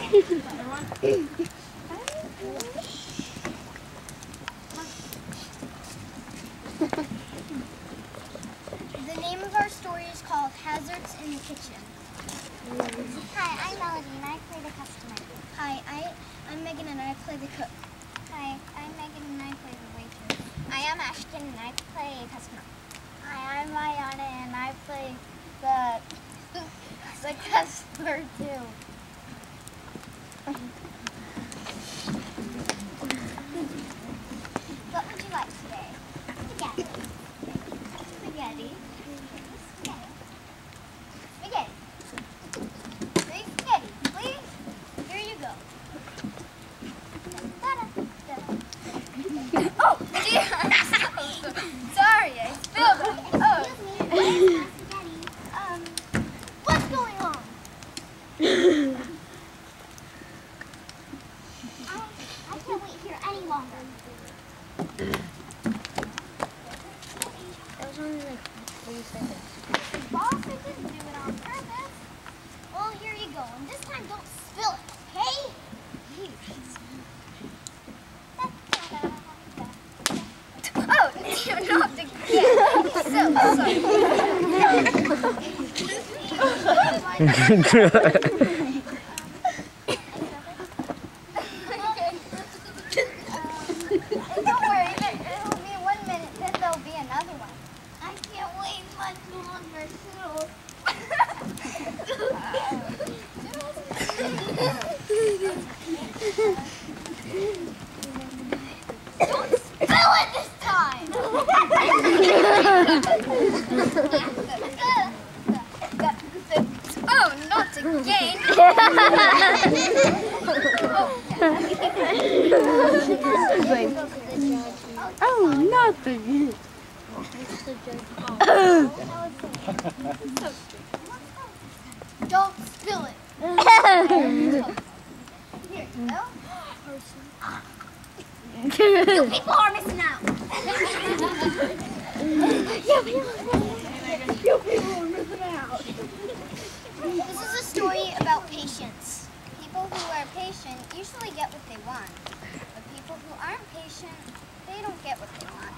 The name of our story is called Hazards in the Kitchen. Hi, I'm Melody and I play the customer. Hi, I'm Megan and I play the cook. Hi, I'm Megan and I play the waitress. I am Ashton and I play customer. Hi, I'm Mayana and I play the customer too. What would you like today? Spaghetti. Spaghetti. Spaghetti. Three spaghetti, please. Here you go. Oh, dear. I'm so sorry. I spilled it. Oh. Excuse me. What is my spaghetti? What's going on? I can't wait here any longer. That was only like 3 seconds. Boss, I didn't do it on purpose. Well, here you go. And this time don't spill it, okay? Oh, you're not the kid. I'm so sorry. Don't worry, it'll be 1 minute, then there'll be another one. I can't wait much longer, Toodles. Don't spill it this time! Oh, not again. Oh, not again. Don't spill it. Here you go. You people are missing out. This is a story about patience. People who are patient usually get what they want. But people who aren't patient, they don't get what they want.